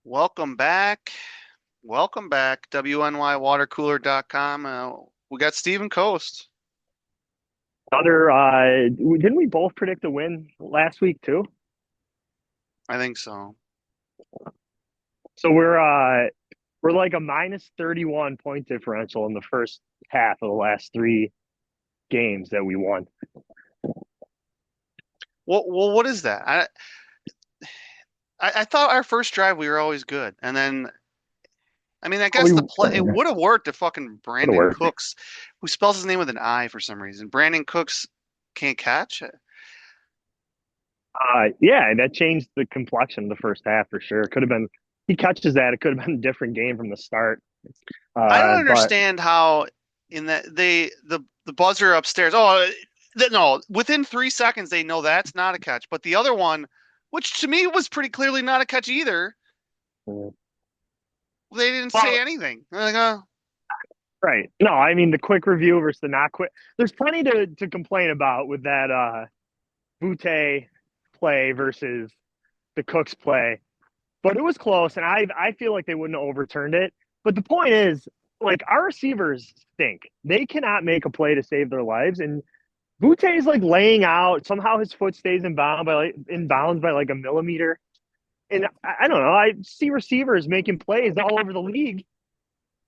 Welcome back. Welcome back, WNYWaterCooler.com. We got Stephen Coast. Didn't we both predict a win last week too? I think so. So we're like a minus 31 point differential in the first half of the last three games that we won. What is that? I thought our first drive we were always good, and then I Oh, guess we the would play it would have worked if fucking have Brandon worked. Cooks, who spells his name with an I for some reason, Brandon Cooks can't catch it. Yeah, that changed the complexion of the first half for sure. Could have been he catches that, it could have been a different game from the start. I don't But understand how in that the buzzer upstairs. Oh, no! Within 3 seconds, they know that's not a catch. But the other one, which to me was pretty clearly not a catch either, they didn't say well, anything. They're like, right. No, I mean the quick review versus the not quick. There's plenty to complain about with that Butte play versus the Cooks play. But it was close, and I feel like they wouldn't have overturned it. But the point is, like our receivers stink. They cannot make a play to save their lives, and Butte is like laying out. Somehow his foot stays in bounds by like a millimeter. And I don't know. I see receivers making plays all over the league.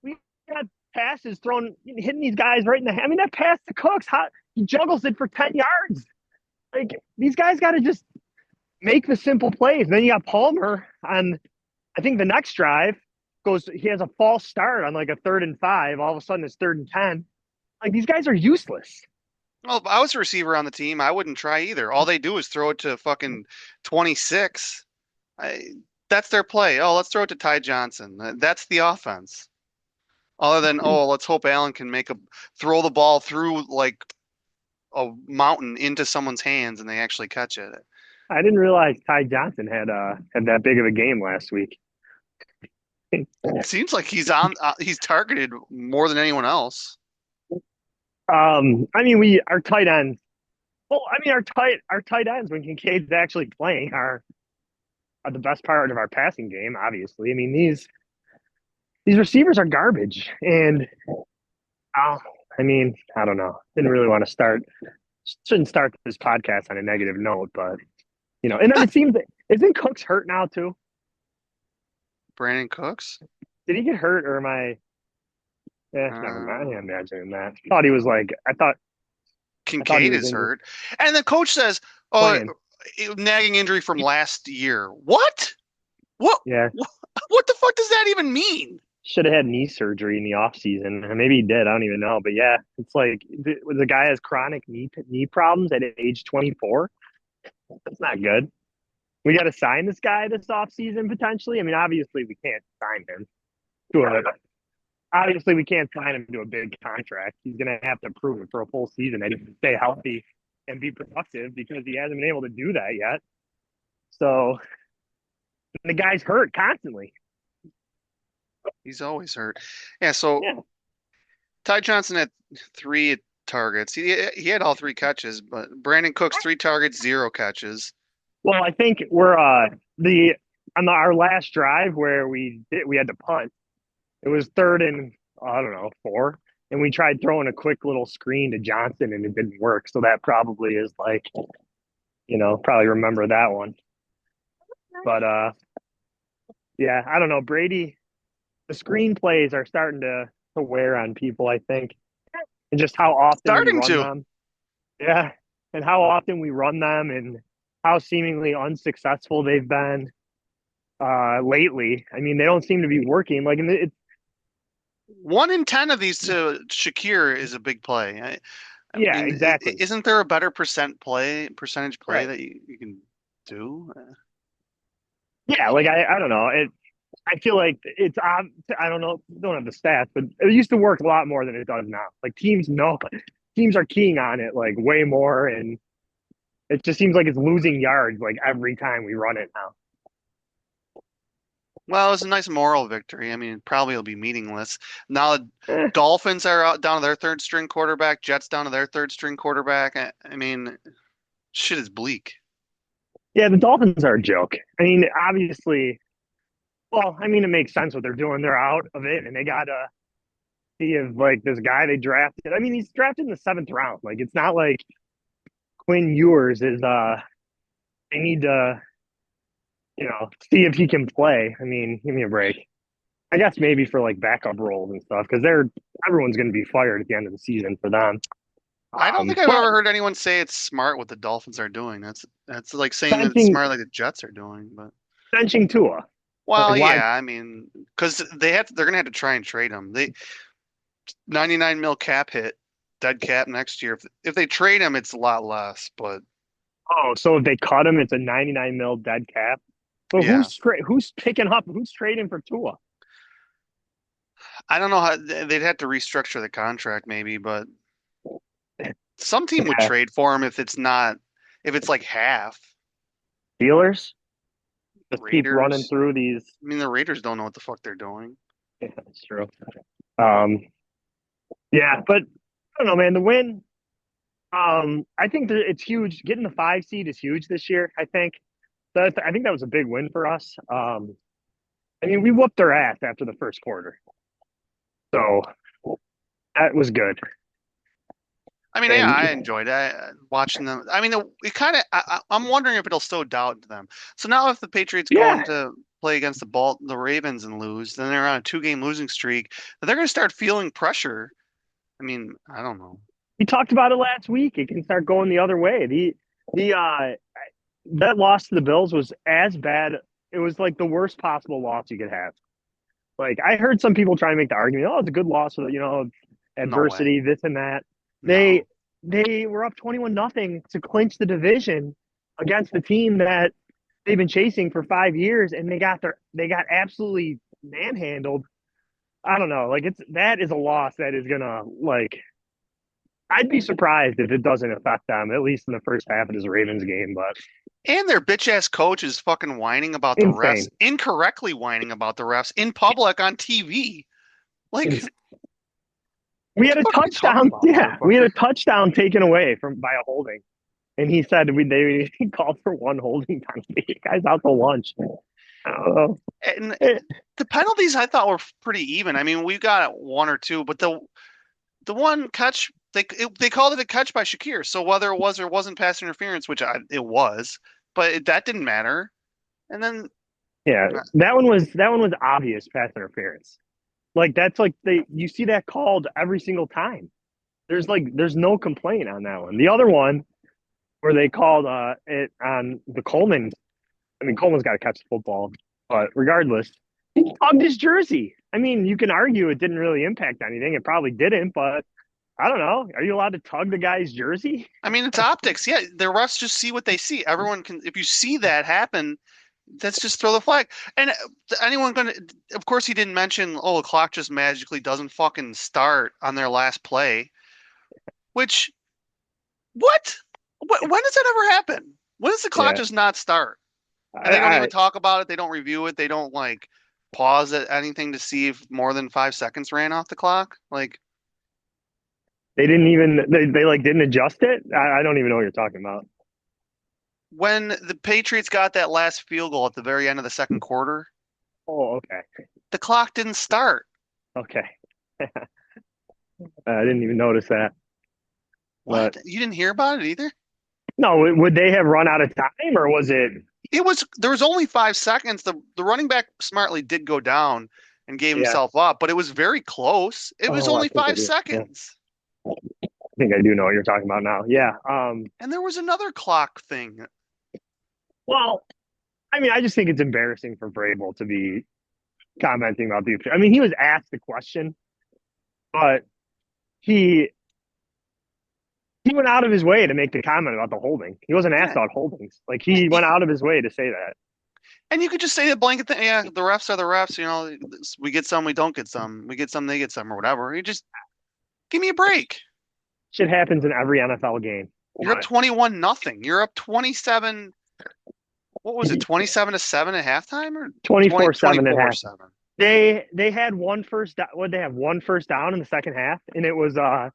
We got passes thrown, hitting these guys right in the head. I mean, that pass to Cooks, how he juggles it for 10 yards. Like these guys got to just make the simple plays. And then you got Palmer on I think the next drive goes, he has a false start on like a 3rd and 5. All of a sudden it's 3rd and 10. Like these guys are useless. well, if I was a receiver on the team, I wouldn't try either. All they do is throw it to fucking 26. I, that's their play. Oh, let's throw it to Ty Johnson. That's the offense. Other than, oh, let's hope Allen can make a throw the ball through like a mountain into someone's hands and they actually catch it. I didn't realize Ty Johnson had that big of a game last week. It seems like he's targeted more than anyone else. I mean, we our tight ends. Well, I mean, our tight ends when Kincaid's actually playing are the best part of our passing game. Obviously, I mean these receivers are garbage, and uh, I mean, I don't know. Didn't really want to start. Shouldn't start this podcast on a negative note, but and then it seems that isn't Cooks hurt now too? Brandon Cooks. Did he get hurt or am I? Never mind. I Uh, imagine that. I thought he Kincaid was is injured hurt, and the coach says, "Oh, playing. nagging injury from last year." What? What? Yeah, What the fuck does that even mean? should have had knee surgery in the off season. Maybe he did. I don't even know. But yeah, it's like the guy has chronic knee problems at age 24. That's not good. We got to sign this guy this off season potentially. I mean, obviously we can't sign him to a obviously we can't sign him to a big contract. He's going to have to prove it for a full season that he can stay healthy and be productive because he hasn't been able to do that yet. So the guy's hurt constantly. He's always hurt. Yeah. So Yeah. Ty Johnson had three targets. He had all three catches, but Brandon Cooks 3 targets, 0 catches. Well, I think we're the on our last drive where we had to punt. It was 3rd and I don't know 4, and we tried throwing a quick little screen to Johnson and it didn't work. So that probably is like probably remember that one. But yeah, I don't know. Brady, the screenplays are starting to wear on people, I think, and just how often we Starting run to. them. Yeah, and how often we run them, and how seemingly unsuccessful they've been lately. I mean, they don't seem to be working. Like, it's 1 in 10 of these to Shakir is a big play. I yeah, mean, exactly. isn't there a better percentage play Right. that you can do? Yeah, like I don't know. I feel like it's I don't know, don't have the stats, but it used to work a lot more than it does now. Like teams are keying on it like way more, and it just seems like it's losing yards like every time we run it now. Well, it's a nice moral victory. I mean, probably it'll be meaningless. Now the Eh, Dolphins are out down to their third string quarterback, Jets down to their third string quarterback. I mean, shit is bleak. yeah, the Dolphins are a joke. I mean, obviously, Well, I mean, it makes sense what they're doing. They're out of it, and they got to see if like this guy they drafted. I mean, he's drafted in the seventh round. Like, it's not like Quinn Ewers is. They need to, see if he can play. I mean, give me a break. I guess maybe for like backup roles and stuff because everyone's going to be fired at the end of the season for them. I don't think I've But ever heard anyone say it's smart what the Dolphins are doing. That's like saying that it's benching smart like the Jets are doing. But benching Tua, like well, why? yeah, I mean, because they're gonna have to try and trade him. They 99 mil cap hit, dead cap next year. If they trade him, it's a lot less. But Oh, so if they cut him, it's a 99 mil dead cap. But yeah, who's picking up? Who's trading for Tua? I don't know how they'd have to restructure the contract maybe, but some team would Yeah, trade for him if it's like half. Steelers just keep running Raiders. through these. I mean, the Raiders don't know what the fuck they're doing. Yeah, that's true. Um, yeah, but I don't know, man. The win. I think that it's huge. Getting the 5 seed is huge this year. I think that was a big win for us. I mean, we whooped their ass after the first quarter, so that was good. I mean, yeah, And I enjoyed watching them. I mean, it kind of. I'm wondering if it'll sow doubt into them. So now, if the Patriots go yeah, into play against the Ravens and lose, then they're on a 2-game losing streak. They're going to start feeling pressure. I mean, I don't know. we talked about it last week. It can start going the other way. The that loss to the Bills was as bad. It was like the worst possible loss you could have. Like I heard some people try to make the argument, oh, it's a good loss, No way. adversity, this and that. They No. they were up 21-0 to clinch the division against the team that they've been chasing for 5 years, and they got absolutely manhandled. I don't know, like that is a loss that is gonna like. I'd be surprised if it doesn't affect them at least in the first half of this Ravens game, but And their bitch ass coach is fucking whining about the refs, insane. incorrectly whining about the refs in public on TV. Like, It's, what we the had a fuck are we talking touchdown. about, Yeah, we had motherfucker? a touchdown taken away from by a holding. And he said they called for one holding time. The guy's out to lunch. I don't know. And Eh, the penalties I thought were pretty even. I mean, we got one or two, but the one catch they called it a catch by Shakir. So whether it was or wasn't pass interference, it was, but that didn't matter. And then yeah, that one was obvious pass interference. Like that's like you see that called every single time. There's no complaint on that one. The other one where they called it on the Coleman. I mean Coleman's got to catch the football, but regardless, he tugged his jersey. I mean, you can argue it didn't really impact anything. It probably didn't, but I don't know. Are you allowed to tug the guy's jersey? I mean, it's optics. Yeah, the refs just see what they see. Everyone can, if you see that happen, let's just throw the flag. And anyone gonna, of course, he didn't mention, oh, the clock just magically doesn't fucking start on their last play. Which, what? When does that ever happen? When does the clock Yeah, just not start? And they don't even I talk about it. They don't review it. They don't like pause at anything to see if more than 5 seconds ran off the clock. Like they didn't even they like didn't adjust it. I don't even know what you're talking about. when the Patriots got that last field goal at the very end of the second quarter, Oh, okay, the clock didn't start. okay. I didn't even notice that. But What? You didn't hear about it either? no, would they have run out of time or was it? It was there was only 5 seconds. The running back smartly did go down and gave Yeah. himself up, but it was very close. It was Oh, I only think I five do. Yeah, seconds. I think I do know what you're talking about now. Yeah. And there was another clock thing. Well, I mean, I just think it's embarrassing for Vrabel to be commenting about the. I mean, he was asked the question, but he he went out of his way to make the comment about the holding. He wasn't asked Yeah. about holdings. Like he went out of his way to say that. And you could just say the blanket thing. Yeah, the refs are the refs. You know, we get some, we don't get some. We get some, they get some, or whatever. You just give me a break. Shit happens in every NFL game. You're up But 21 nothing. You're up 27. What was it? 27 to 7 at halftime or 20 24-7 at 24 half. 7? They had one first down. What they have one first down in the second half, and it was a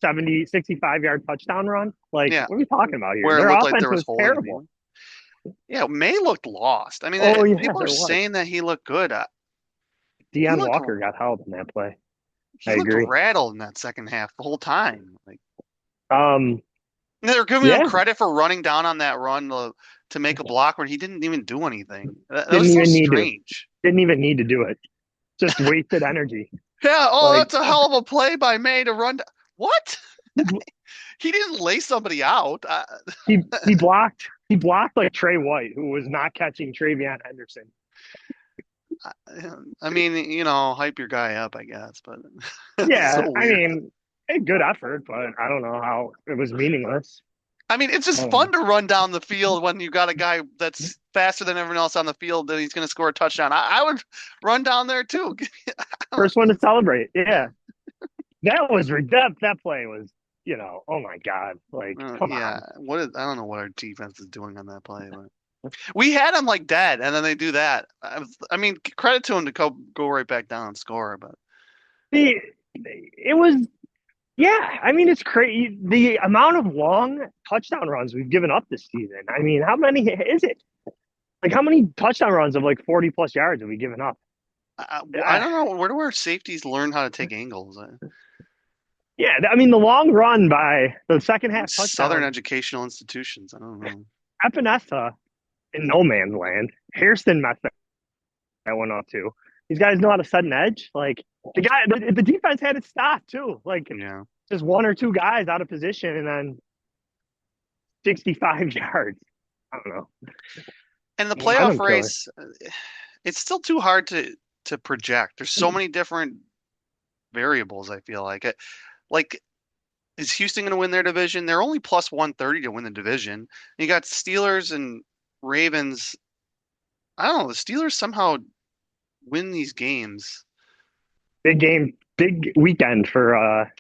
65 yard touchdown run. Like, Yeah, what are we talking about here? where it Their looked like offense there was was holding terrible. anyway. Yeah, May looked lost. I mean, Oh yeah, people are there was. saying that he looked good. He Deon looked Walker got held in that play. I he looked agree. rattled in that second half the whole time. Like Um, they're giving him yeah, credit for running down on that run to make a block when he didn't even do anything. That didn't was so even need to. strange. Didn't even need to do it. Just wasted energy. Yeah, oh, Like that's a hell of a play by May to run. What? He didn't lay somebody out. he blocked like Trey White, who was not catching Travion Henderson. I, I mean, hype your guy up, I guess, but it's Yeah, so I weird. mean, a good effort, but I don't know how it was meaningless. I mean, it's just fun Um, to run down the field when you got a guy that's faster than everyone else on the field that he's going to score a touchdown. I would run down there too. First one to celebrate. Yeah, that was that play was, oh my god, like come Yeah, on. I don't know what our defense is doing on that play, but we had him like dead, and then they do that. I mean, credit to him to go right back down and score, but The it was Yeah, I mean it's crazy the amount of long touchdown runs we've given up this season. I mean, how many is it? Like how many touchdown runs of like 40 plus yards have we given up? I Uh, don't know where do our safeties learn how to take angles. yeah, I mean the long run by the second half Southern touchdown, educational institutions. I don't know. Epinesa in no man's land. Hairston messed that one up too. These guys know how to set an edge. Like the defense had it stopped too. Like Yeah. just one or two guys out of position and then 65 yards. I don't know. And the playoff Momentum killer. race, it's still too hard to project. There's so many different variables, I feel like. Like, is Houston going to win their division? They're only plus 130 to win the division. You got Steelers and Ravens. I don't know. The Steelers somehow win these games. Big game, big weekend for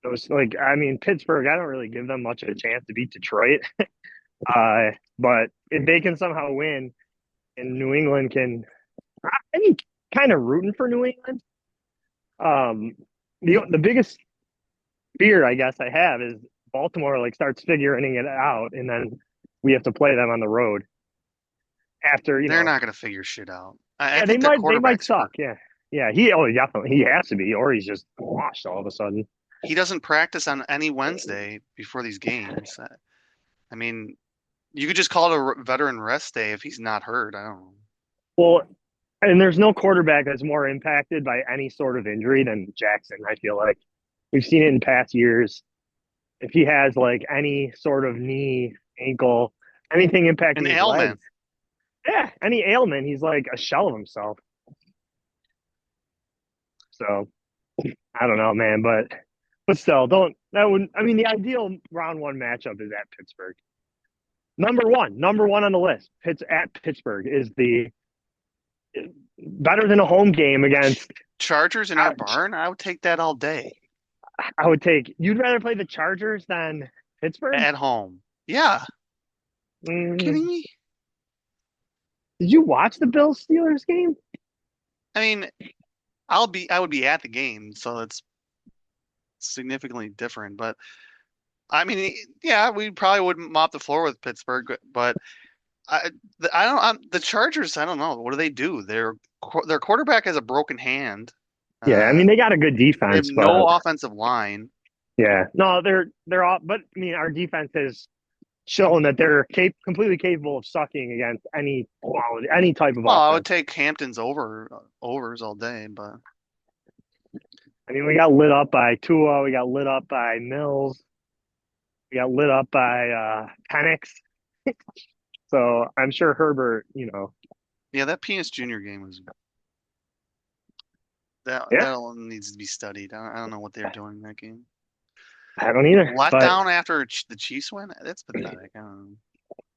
those. Like, I mean, Pittsburgh. I don't really give them much of a chance to beat Detroit. But if they can somehow win, and New England can, I'm kind of rooting for New England. Um, the biggest fear I guess I have is Baltimore like starts figuring it out, and then we have to play them on the road after They're not going to figure shit out. I Yeah, think their they might quarterback's suck. hurt. Yeah, yeah. Definitely he has to be, or he's just washed all of a sudden. He doesn't practice on any Wednesday before these games. I mean, you could just call it a veteran rest day if he's not hurt. I don't know. Well, and there's no quarterback that's more impacted by any sort of injury than Jackson. I feel like we've seen it in past years. If he has like any sort of knee, ankle, anything An impacting his ailment. legs, yeah, any ailment, he's like a shell of himself. So I don't know, man, but still, don't that would. I mean, the ideal round one matchup is at Pittsburgh. Number one on the list. Pitts at Pittsburgh is the better than a home game against. Chargers in our I, barn, I would take that all day I would take. You'd rather play the Chargers than Pittsburgh? at home. Yeah, kidding Mm, me? did you watch the Bills Steelers game? I mean, I would be at the game, so it's significantly different. But I mean, yeah, we probably wouldn't mop the floor with Pittsburgh, but I don't. The Chargers, I don't know. What do they do? Their quarterback has a broken hand. Yeah, I Uh, mean they got a good they have defense, no but offensive line. yeah, no, they're all. But I mean, our defense has shown that they're completely capable of sucking against any quality, any type of Well, I would offense. take Hamptons overs all day, but I mean, we got lit up by Tua, we got lit up by Mills, we got lit up by Penix. So I'm sure Herbert, yeah, that Penis Junior game was yeah, that all needs to be studied. I don't know what they're doing in that game. I don't either. Let But down after the Chiefs win? That's pathetic. I don't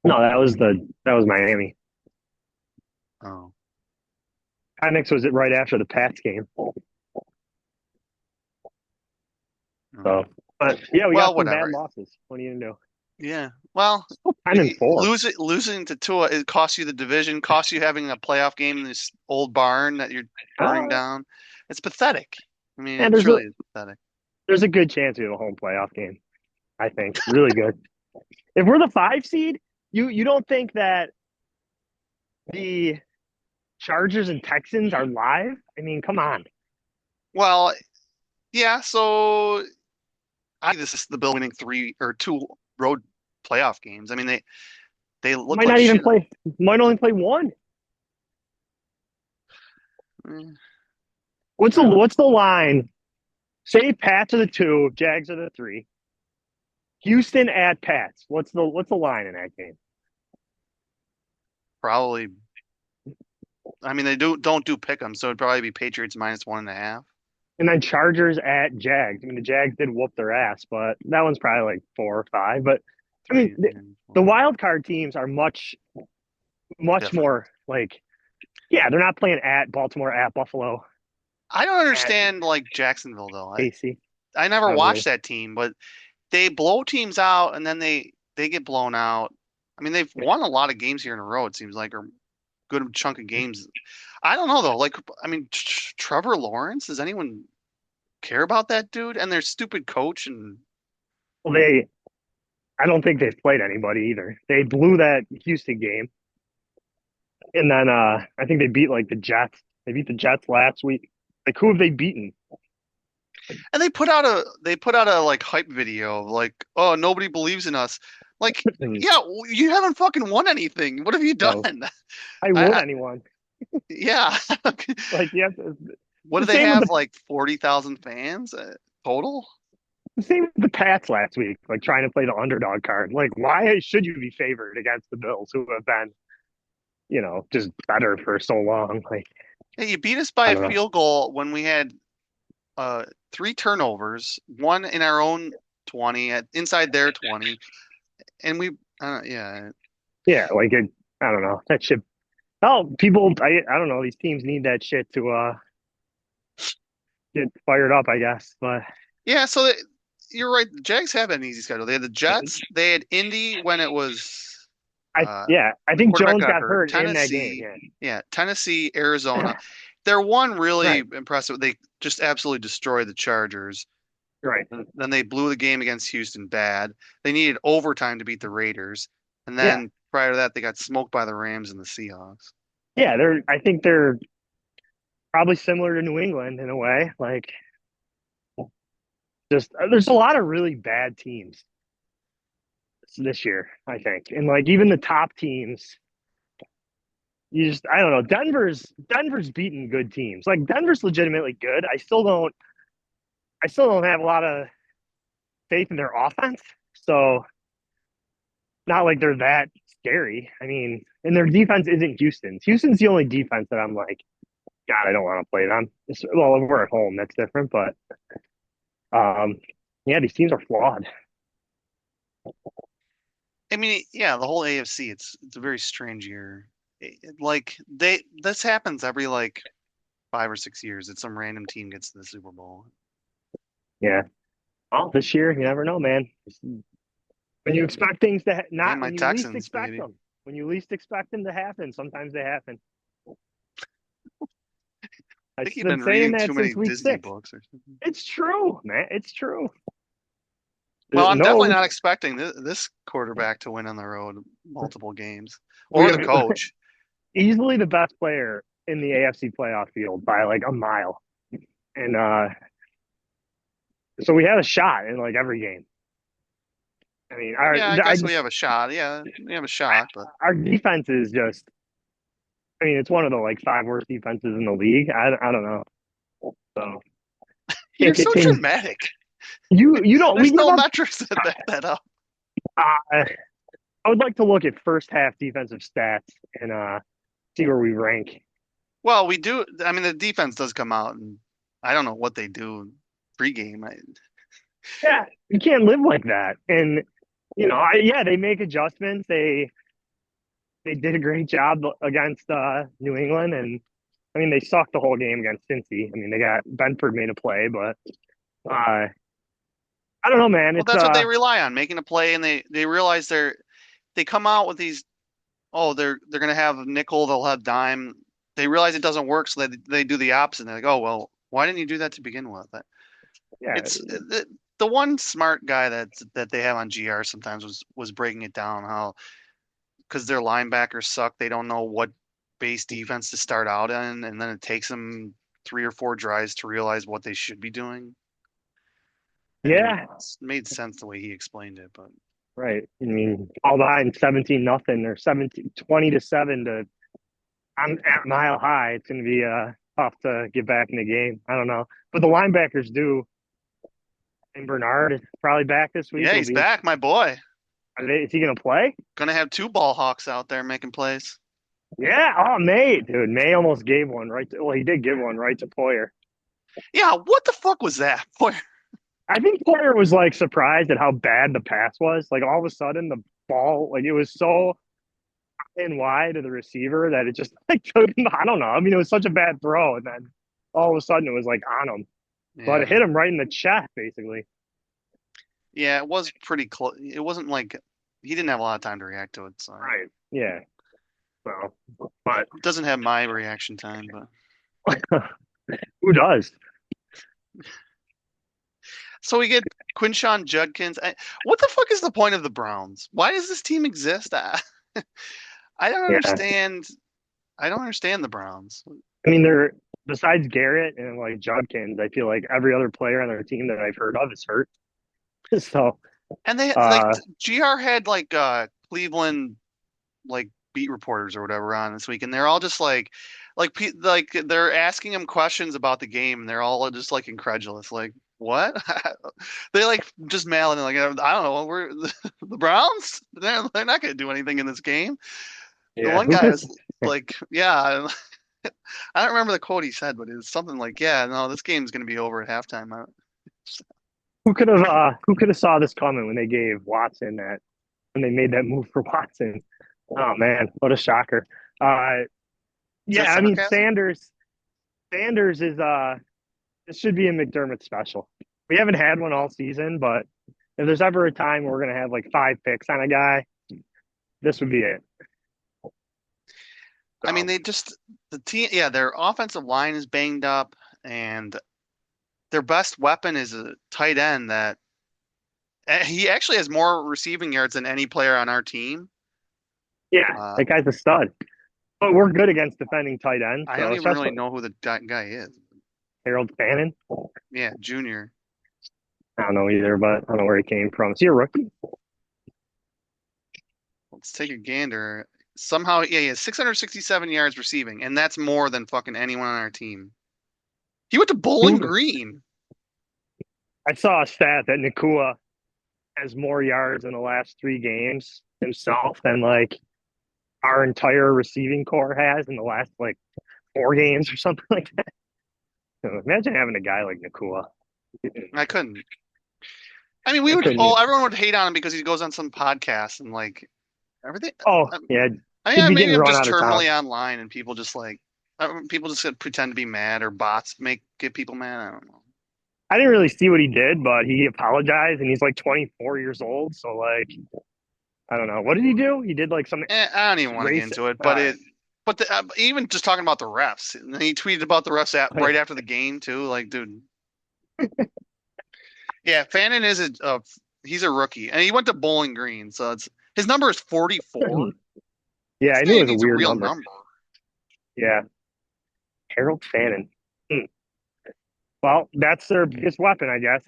no, that was Miami. know. Penix was it right after the Pats game. Oh. So, but yeah, we got Well, some bad whatever. losses. What are you gonna do? Yeah. Well, Still 10-4. losing to Tua, it costs you the division, costs you having a playoff game in this old barn that you're burning Uh, down. It's pathetic. I mean, and it truly is pathetic. there's a good chance we have a home playoff game. I think really good. If we're the 5 seed, you don't think that the Chargers and Texans are live? I mean, come on. Well, yeah, so I think this is the Bill winning three or two road playoff games. I mean, they look Might like not even shit. play. Might only play one. Eh, What's I the don't know. what's the line? Say Pats are the two, Jags are the three. Houston at Pats. What's the line in that game? Probably. I mean, they don't do pick 'em, so it'd probably be Patriots -1.5. And then Chargers at Jags. I mean, the Jags did whoop their ass, but that one's probably like 4 or 5. But I mean, Three, the wild card teams are much different. more like, yeah, they're not playing at Baltimore, at Buffalo, I don't at understand like Jacksonville though. KC. I never I don't watched really. that team, but they blow teams out and then they get blown out. I mean, they've won a lot of games here in a row, it seems like, or good chunk of games. I don't know though. Like, I mean, Trevor Lawrence, does anyone care about that dude and their stupid coach? And Well, I don't think they've played anybody either. They blew that Houston game, and then I think they beat like the Jets. They beat the Jets last week. Like, who have they beaten? they put out a like hype video of like, oh, nobody believes in us. Like, And, yeah, you haven't fucking won anything. What have you you know, done? I would I anyone. yeah. Like, yeah, What do the they same with have? Like 40,000 fans total? the same with the Pats last week. Like trying to play the underdog card. Like, why should you be favored against the Bills, who have been, just better for so long? Like, Hey, you beat us by I a don't know. field goal when we had three turnovers, one in our own 20, inside their 20, and yeah. Yeah, like I don't know that shit. Oh, people, I don't know. These teams need that shit to get fired up, I guess. But Yeah, so you're right. The Jags have an easy schedule. They had the Jets, they had Indy when it was uh, I when the think quarterback Jones got got hurt, hurt in that game. Tennessee, yeah, Tennessee, Arizona. Their one really Right, impressive. They just absolutely destroyed the Chargers. right. Then they blew the game against Houston bad. They needed overtime to beat the Raiders. And Yeah, then prior to that, they got smoked by the Rams and the Seahawks. yeah. I think they're probably similar to New England in a way. Like, just there's a lot of really bad teams this year. I think, and like even the top teams, I don't know. Denver's beaten good teams. Like Denver's legitimately good. I still don't have a lot of faith in their offense. So not like they're that scary. I mean, and their defense isn't Houston's. Houston's the only defense that I'm like, God, I don't want to play them. Well, if we're at home, that's different. But um, yeah, these teams are flawed. I mean, yeah, the whole AFC, it's a very strange year. Like this happens every like 5 or 6 years that some random team gets to the Super Bowl. Yeah. Oh, this year, you never know, man. When you expect things to And not my when you least Texans, expect baby. them, when you least expect them to happen, sometimes they happen. I I've think you've been been saying reading too that many since week Disney 6. books or something. It's true, man. It's true. Well, I'm definitely No, not expecting this quarterback to win on the road multiple games we or the have coach. easily the best player in the AFC playoff field by like a mile. And so we have a shot in like every game. I mean, Yeah, I guess we have a shot. Yeah, we have a shot, but our defense is just, I mean, it's one of the like 5 worst defenses in the league. I don't know. So you're can't so continue. dramatic. You don't, we There's give no up. metrics that back that up. I would like to look at first half defensive stats and see where we rank. Well, we do. I mean, the defense does come out, and I don't know what they do pregame. Yeah, you can't live like that. And yeah, they make adjustments. They did a great job against New England, and I mean they sucked the whole game against Cincy. I mean they got Benford made a play, but I don't know, man. Well, It's that's what they rely on, making a play, and they realize they come out with these. Oh, they're gonna have nickel. They'll have dime. They realize it doesn't work, so they do the opposite. They're like, oh well, why didn't you do that to begin with? yeah, It's the one smart guy that they have on GR sometimes was breaking it down how because their linebackers suck, they don't know what base defense to start out in, and then it takes them 3 or 4 drives to realize what they should be doing. It Yeah, made sense the way he explained it, but right. I mean, all behind 17 nothing or 17 20 to 7 to I'm at Mile High. It's going to be tough to get back in the game. I don't know, but the linebackers do. And Bernard is probably back this week. yeah, It'll he's be. back, my boy. Is he going to play? Gonna have 2 ball hawks out there making plays. Yeah. Oh, May, dude. May almost gave one right. Well, he did give one right to Poyer. Yeah, what the fuck was that? Boy, I think Poyer was like surprised at how bad the pass was. Like all of a sudden, the ball, like it was so in wide to the receiver that it just like took him. I don't know. I mean, it was such a bad throw, and then all of a sudden it was like on him, but it yeah, hit him right in the chest, basically. yeah, it was pretty close. It wasn't like he didn't have a lot of time to react to it, so Right. Yeah. Well, but it doesn't have my reaction time. But who does? so we get Quinshawn Judkins. What the fuck is the point of the Browns? Why does this team exist? I don't Yeah. understand. I don't understand the Browns. I mean, they're besides Garrett and like Judkins, I feel like every other player on their team that I've heard of is hurt. So, And they like uh, GR had like Cleveland like beat reporters or whatever on this week, and they're all just like they're asking him questions about the game, and they're all just like incredulous, like what? They like just mailing like I don't know, we're the Browns. They're not going to do anything in this game. The yeah, one who guy could was like, yeah, I don't remember the quote he said, but it was something like, yeah, no, this game's going to be over at halftime. who could have saw this coming when they gave Watson that when they made that move for Watson? Oh man, what a shocker! Uh, Is that yeah, I mean sarcasm? Sanders is this should be a McDermott special. We haven't had one all season, but if there's ever a time where we're gonna have like 5 picks on a guy, this would be it. I mean, So they just the team, yeah, their offensive line is banged up, and their best weapon is a tight end that he actually has more receiving yards than any player on our team. yeah, Uh, that guy's a stud. But we're good against defending tight ends, I so don't even really especially know who the guy is. Harold Fannin. Yeah, junior. I don't know either, but I don't know where he came from. Is he a rookie? Let's take a gander. Somehow, yeah, he has 667 yards receiving, and that's more than fucking anyone on our team. He went to Bowling Dude, Green. I saw a stat that Nakua has more yards in the last 3 games himself than like our entire receiving core has in the last like 4 games or something like that. So imagine having a guy like Nakua. I couldn't. I mean, we I would couldn't. all everyone would hate on him because he goes on some podcast and like everything. Oh um, yeah, I he'd mean, be maybe getting I'm run just out of town. terminally online and people just like people just pretend to be mad or bots make get people mad. I don't know. I didn't really see what he did, but he apologized, and he's like 24 years old. So like, I don't know. What did he do? He did like some I don't even want to get race. into it, but even just talking about the refs, and he tweeted about the refs right after the game too. Like, dude, yeah, Fannin is he's a rookie, and he went to Bowling Green, so it's his number is 44. Yeah, This I knew guy it was a needs a weird real number. number. Yeah, Harold Fannin. Hmm. Well, that's their biggest weapon, I guess.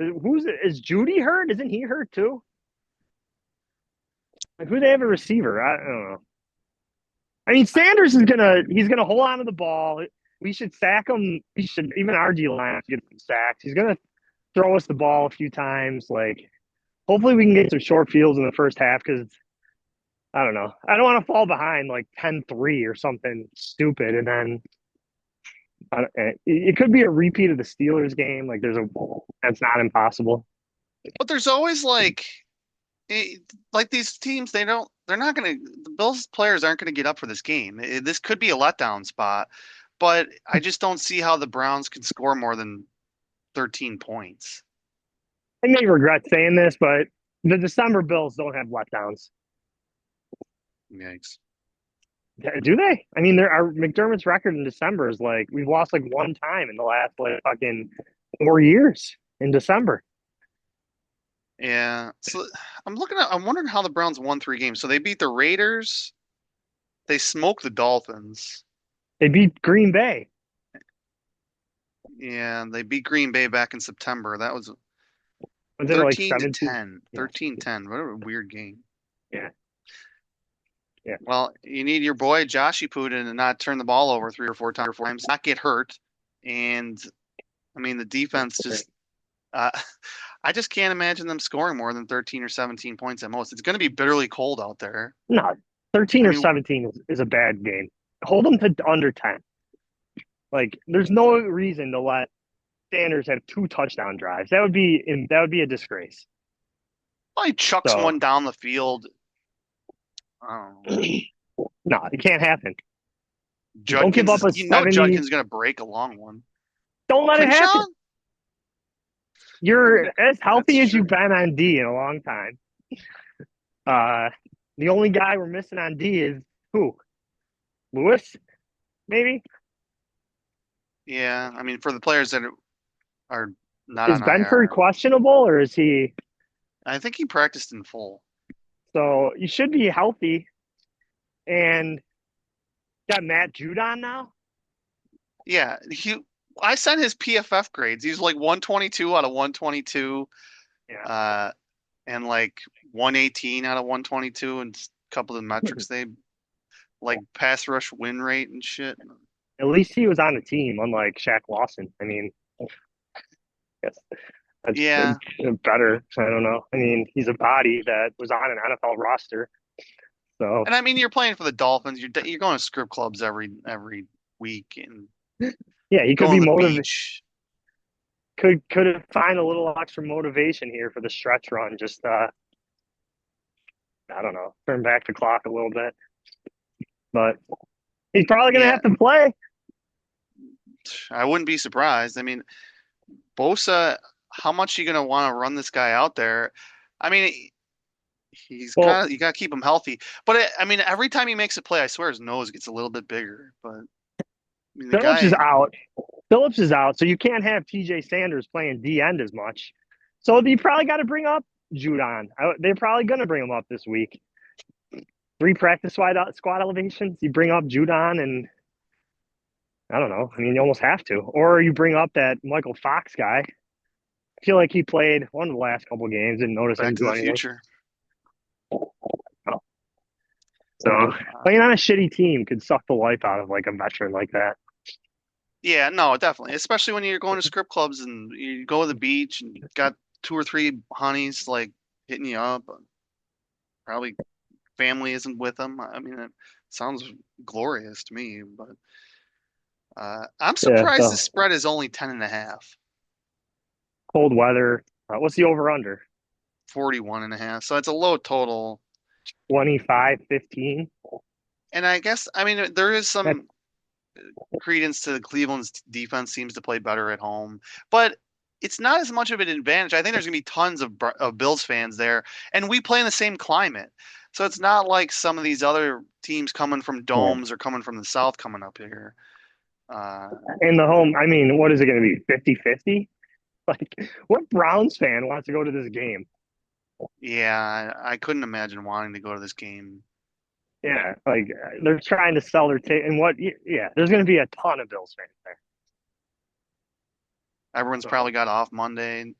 Is Judy hurt? Isn't he hurt too? Like, who they have a receiver? I don't know. I mean, Sanders is gonna hold on to the ball. We should sack him. We should even our D line get some sacks. He's gonna throw us the ball a few times. Like, hopefully we can get some short fields in the first half because I don't know. I don't want to fall behind like 10-3 or something stupid, and then it could be a repeat of the Steelers game. Like, that's not impossible. But there's always eh, like these teams, they're not gonna the Bills players aren't gonna get up for this game. This could be a letdown spot, but I just don't see how the Browns can score more than 13 points. I may regret saying this, but the December Bills don't have letdowns. Yikes. Do they? I mean, there are McDermott's record in December is like we've lost like one time in the last like fucking 4 years in December. Yeah. So I'm wondering how the Browns won 3 games. So they beat the Raiders. They smoked the Dolphins. They beat Green Bay. Yeah, they beat Green Bay back in September. That was Was it like 13 to 17? 10. Yeah, 13-10. What a weird game. yeah, yeah. Well, you need your boy Joshy Poo to not turn the ball over 3 or 4 times, not get hurt. And I mean, the defense just, uh, I just can't imagine them scoring more than 13 or 17 points at most. It's going to be bitterly cold out there. No, 13 I or mean, 17 is a bad game. Hold them to under 10. Like, there's no reason to let Sanders have 2 touchdown drives. That would be a disgrace. he chucks So, one down the field. I don't know. no, it can't happen. Don't give Judkins up is, a you know, 70. Judkins is going to break a long one. Don't let it Crenshaw? happen. You're as That's healthy as you've true. been on D in a long time. Uh, the only guy we're missing on D is who? Lewis, maybe? Yeah, I mean, for the players that are not Is on Benford IR, questionable or is he? I think he practiced in full. So you should be healthy. And got Matt Judon now? Yeah, I sent his PFF grades. He's like 122 out of 122, Yeah. uh, and like 118 out of 122, and a couple of the metrics they like pass rush win rate and shit. At least he was on the team, unlike Shaq Lawson. I mean, yes, that's Yeah, better. I don't know. I mean, he's a body that was on an NFL roster. So, and I mean you're playing for the Dolphins. You're going to strip clubs every week and yeah, he could going be to the motivated. beach. Could find a little extra motivation here for the stretch run. Just I don't know, turn back the clock a little bit. But he's probably gonna Yeah, have to play. I wouldn't be surprised. I mean, Bosa, how much are you gonna want to run this guy out there? I mean, he's Well, kind of you gotta keep him healthy. But I mean, every time he makes a play, I swear his nose gets a little bit bigger. But I mean, the Phillips is guy, out. Phillips is out, so you can't have TJ Sanders playing D end as much. So you probably got to bring up Judon. They're probably going to bring him up this week. 3 practice squad elevations. You bring up Judon, and I don't know. I mean, you almost have to, or you bring up that Michael Fox guy. I feel like he played one of the last couple of games. Didn't notice Back him to do the anything. Future. So Uh, playing on a shitty team could suck the life out of like a veteran like that. yeah, no, definitely. Especially when you're going to strip clubs and you go to the beach and you got 2 or 3 honeys like hitting you up. Probably family isn't with them. I mean, it sounds glorious to me, but I'm Yeah, surprised the the spread is only 10.5, cold weather. What's the over under? 41.5. So it's a low total. 25, 15. And I guess, I mean, there is That's some credence to the Cleveland's defense seems to play better at home, but it's not as much of an advantage. I think there's going to be tons of Bills fans there, and we play in the same climate. So it's not like some of these other teams coming from yeah. domes or coming from the South coming up here. Uh, In the home, I mean, what is it going to be? 50-50? Like, what Browns fan wants to go to this game? yeah, I couldn't imagine wanting to go to this game. Yeah, like they're trying to sell their ticket. And what? Yeah, there's going to be a ton of Bills fans there. Everyone's So probably got off Monday.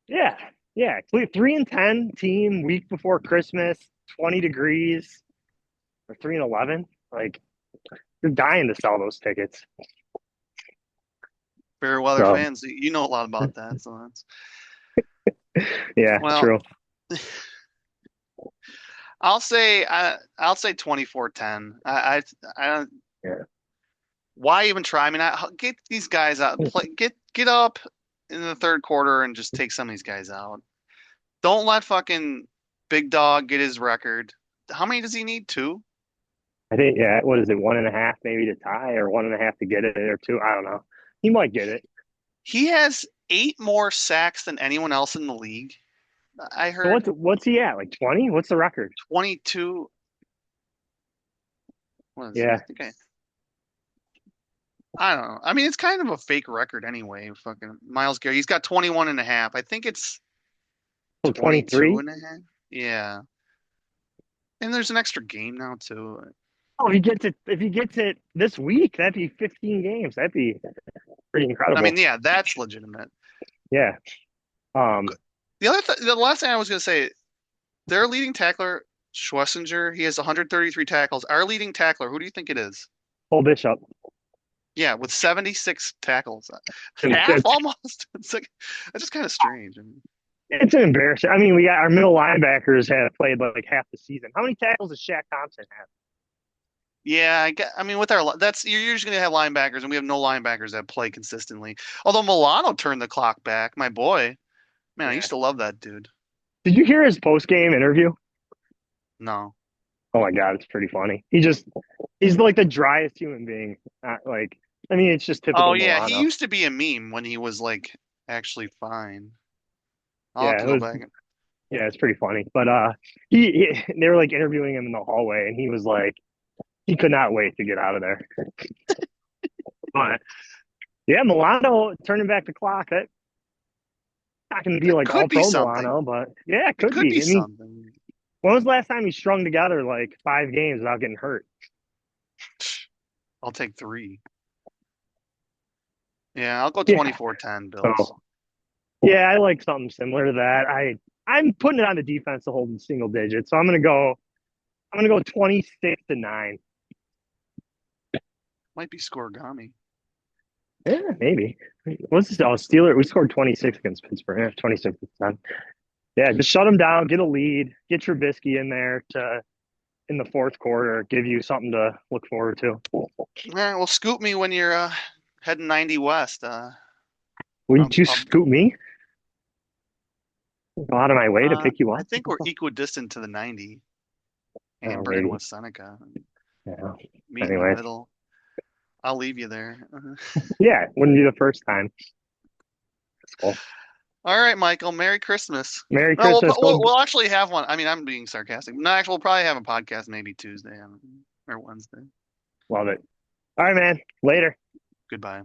yeah, yeah. 3-10 team week before Christmas, 20 degrees or 3-11. Like you're dying to sell those tickets. Fair weather So fans, you know a lot about that. So that's yeah, well, true. I'll say 24-10. I don't. Yeah. Why even try? I mean, get these guys out. Get up in the third quarter and just take some of these guys out. Don't let fucking Big Dog get his record. How many does he need? Two? I think yeah. What is it? 1.5 maybe to tie, or 1.5 to get it, or two. I don't know. He might get it. He has 8 more sacks than anyone else in the league. I So heard what's he at? Like 20? What's the record? 22. What is it? Yeah. I don't know. I mean, it's kind of a fake record anyway. Fucking Miles Garrett. He's got 21.5. I think it's Oh, 22 23? and a half. Yeah. And there's an extra game now too. Oh, if he gets it this week, that'd be 15 games. That'd be pretty I mean, incredible. yeah, that's legitimate. Yeah. Um, The last thing I was gonna say, their leading tackler, Schlesinger, he has 133 tackles. Our leading tackler, who do you think it is? Cole Bishop. Yeah, with 76 tackles, And half almost. It's like that's just kind of strange. I mean, it's an embarrassing. I mean, we got our middle linebackers have played like half the season. How many tackles does Shaq Thompson have? yeah, I mean, with our that's you're just gonna have linebackers, and we have no linebackers that play consistently. Although Milano turned the clock back, my boy, man, I Yeah. used to love that dude. Did you hear his post game interview? No. Oh my God, it's pretty funny. He's like the driest human being. Like, I mean, it's just Oh typical yeah, he Milano. used to be a meme when he was like actually fine. I'll have Yeah, to it go was. back. Yeah, it's pretty funny. But they were like interviewing him in the hallway, and he was like, he could not wait to get out of there. But yeah, Milano turning back the clock. That's not going to be That like all could be pro something. Milano, but yeah, it It could could be. be I mean, something. when was the last time he strung together like 5 games without getting hurt? I'll take three. Yeah, I'll go Yeah. 24-10 Bills. So yeah, I like something similar to that. I'm putting it on the defense to hold in single digits. So I'm gonna go 26-9. Might be scoregami. Yeah, maybe. What's this? Oh, Steeler. We scored 26 against Pittsburgh. Yeah, 26-10. Yeah, just shut them down, get a lead, get Trubisky in there to in the fourth quarter, give you something to look forward to. All right, well, scoop me when you're heading 90 west. Wouldn't you I'll scoop me? Go out of my way to pick you I up? think we're equidistant to the 90. Oh, Amberg and maybe. West Seneca. Yeah. Meet in the Anyways, middle. I'll leave you there. yeah, wouldn't be the first time. That's cool. All right, Michael. Merry Christmas. Merry No, Christmas. Go. we'll actually have one. I mean, I'm being sarcastic. No, actually, we'll probably have a podcast maybe Tuesday or Wednesday. Love it. All right, man. Later. Goodbye.